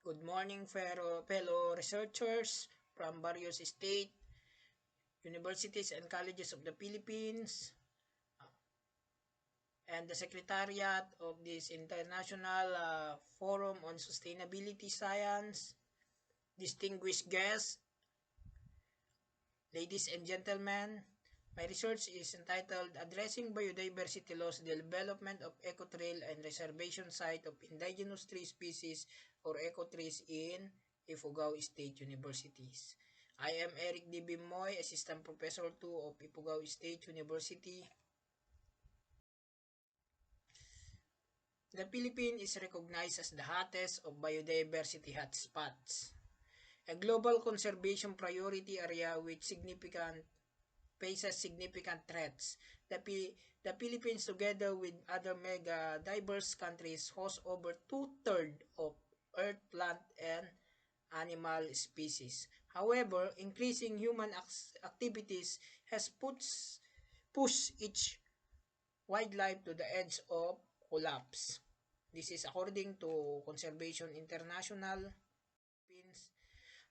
Good morning, fellow researchers from various state, universities, and colleges of the Philippines, and the Secretariat of this International Forum on Sustainability Science, distinguished guests, ladies and gentlemen. My research is entitled Addressing Biodiversity Loss, the Development of Ecotrail and Reservation Site of Indigenous Tree Species or Ecotrees in Ifugao State Universities. I am Eric D. Bimoy, Assistant Professor 2 of Ifugao State University. The Philippines is recognized as the hottest of biodiversity hotspots, a global conservation priority area with faces significant threats. The Philippines, together with other mega diverse countries, hosts over 2/3 of earth, plant, and animal species. However, increasing human activities has pushed each wildlife to the edge of collapse. This is according to Conservation International.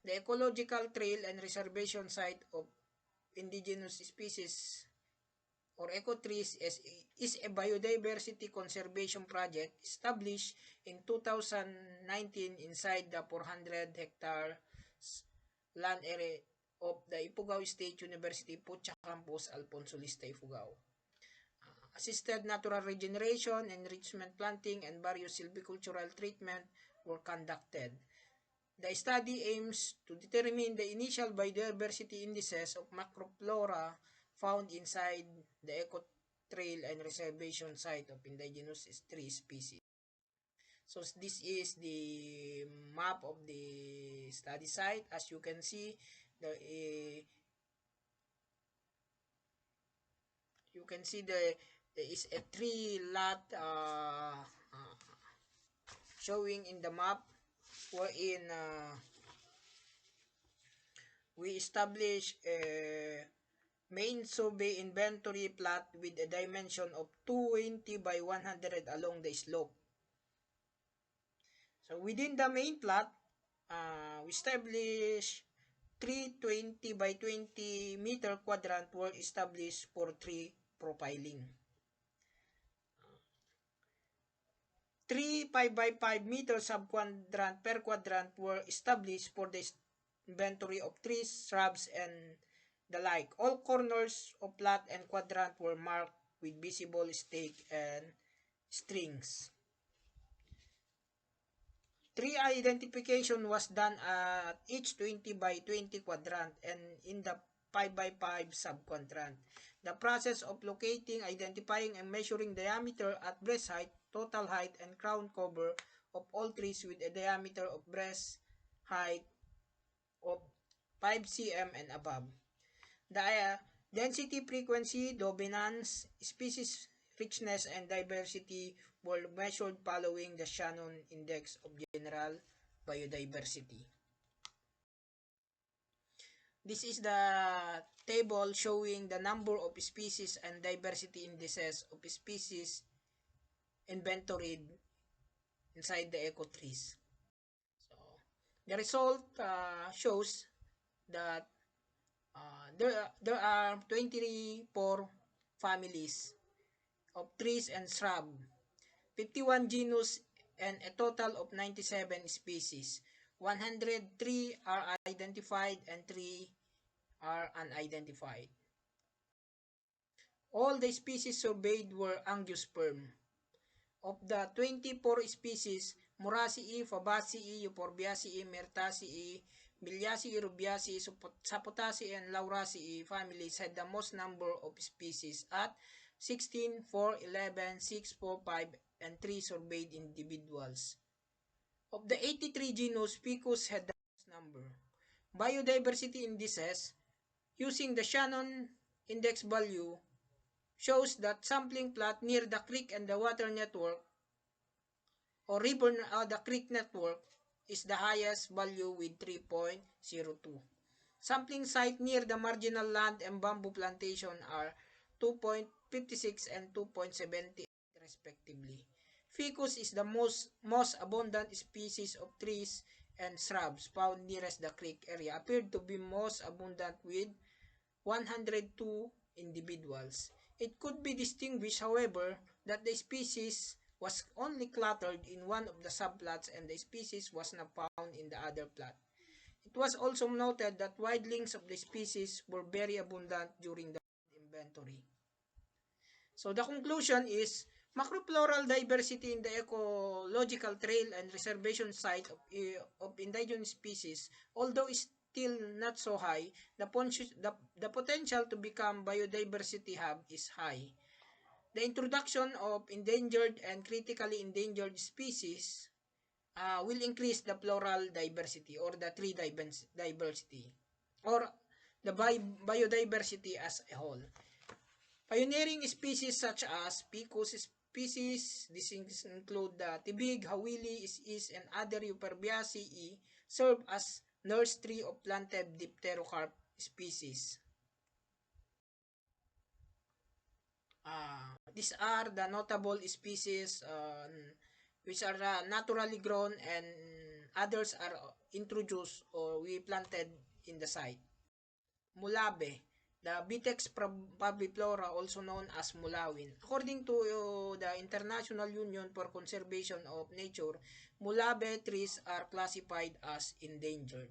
The ecological trail and reservation site of indigenous species or ecotrees is a biodiversity conservation project established in 2019 inside the 400 hectare land area of the Ifugao State University Pucha Campus, Alfonso Lista, Ifugao. Assisted natural regeneration, enrichment planting, and various silvicultural treatment were conducted. The study aims to determine the initial biodiversity indices of macroflora found inside the ecotrail and reservation site of indigenous tree species. So this is the map of the study site. As you can see, there is a tree lot showing in the map, wherein we establish a main survey inventory plot with a dimension of 220 by 100 along the slope. So within the main plot, we establish 320 by 20 meter quadrant were established for tree profiling. 3 5 by 5 meter subquadrant per quadrant were established for the inventory of trees, shrubs, and the like. All corners of plot and quadrant were marked with visible stake and strings. Tree identification was done at each 20 by 20 quadrant and in the 5 by 5 subquadrant. The process of locating, identifying, and measuring diameter at breast height, total height, and crown cover of all trees with a diameter of breast height of 5 cm and above. The density, frequency, dominance, species richness, and diversity were measured following the Shannon Index of General Biodiversity. This is the table showing the number of species and diversity indices of species inventoried inside the ecotrees. So, the result shows that there are 24 families of trees and shrub, 51 genus, and a total of 97 species. 103 are identified and 3 are unidentified. All the species surveyed were angiosperm. Of the 24 species, Moraceae, Fabaceae, Euphorbiaceae, Myrtaceae, Miliaceae, Rubiaceae, Sapotaceae, and Lauraceae families had the most number of species at 16, 4, 11, 6, 4, 5, and 3 surveyed individuals. Of the 83 genus, Ficus had the most number. Biodiversity indices using the Shannon Index value shows that sampling plot near the creek and the water network or river the creek network is the highest value with 3.02. Sampling site near the marginal land and bamboo plantation are 2.56 and 2.70 respectively. Ficus is the most abundant species of trees and shrubs found nearest the creek area appeared to be most abundant with 102 individuals. It could be distinguished, however, that the species was only cluttered in one of the subplots and the species was not found in the other plot. It was also noted that wildlings of the species were very abundant during the inventory. So the conclusion is macroplural diversity in the ecological trail and reservation site of indigenous species, although still not so high, the potential to become biodiversity hub is high. The introduction of endangered and critically endangered species will increase the floral diversity or the tree diversity or the biodiversity as a whole. Pioneering species such as Picus species, this include the tibig, hawili, is and other Euphorbiaceae, serve as nursery of planted dipterocarp species. These are the notable species which are naturally grown and others are introduced or we planted in the site. Mulabe, the Vitex paviflora, also known as mulawin. According to the International Union for Conservation of Nature, mulabe trees are classified as endangered.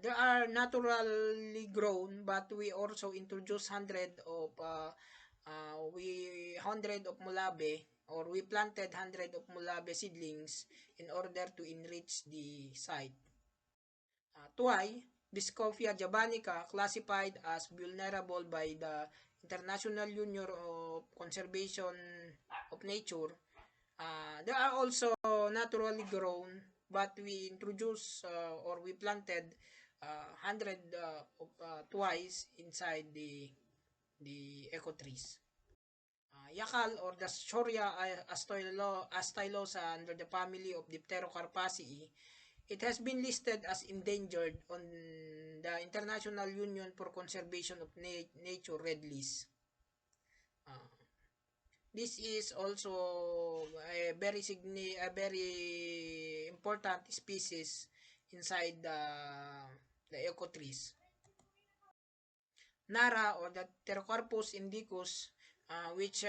They are naturally grown, but we also introduce hundred of mulabe, or we planted 100 of mulabe seedlings in order to enrich the site. Tuay, Biscophia javanica, classified as vulnerable by the International Union of Conservation of Nature. They are also naturally grown, but we introduced or we planted 100 twice inside the eco trees. Yakal or the Shoria astylosa under the family of Dipterocarpaceae, it has been listed as endangered on the International Union for Conservation of Nature Red List. This is also a very important species inside the eco trees. Nara or the Pterocarpus indicus, which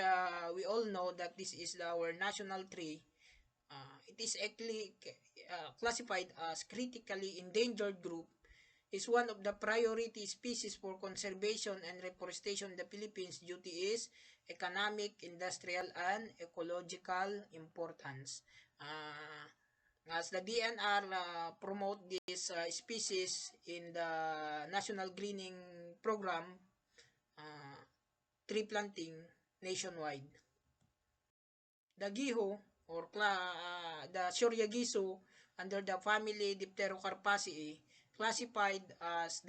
we all know that this is our national tree. It is actually classified as critically endangered group, is one of the priority species for conservation and reforestation in the Philippines due to its economic, industrial, and ecological importance. As the DNR promote this species in the National Greening Program, tree planting nationwide. The giho or the Shoria-gisu under the family Dipterocarpaceae classified as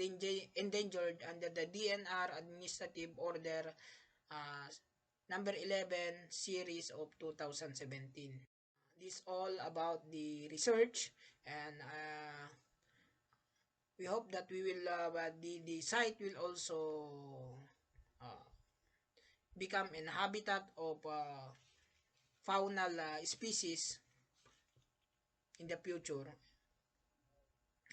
endangered under the DNR Administrative Order number 11 series of 2017. This all about the research, and we hope that we will the site will also become an habitat of faunal species in the future.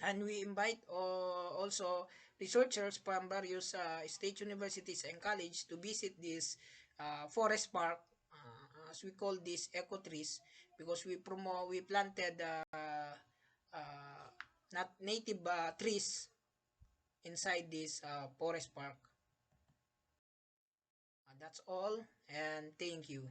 And we invite also researchers from various state universities and college to visit this forest park, as we call this eco trees, because we planted not native trees inside this forest park. That's all, and thank you.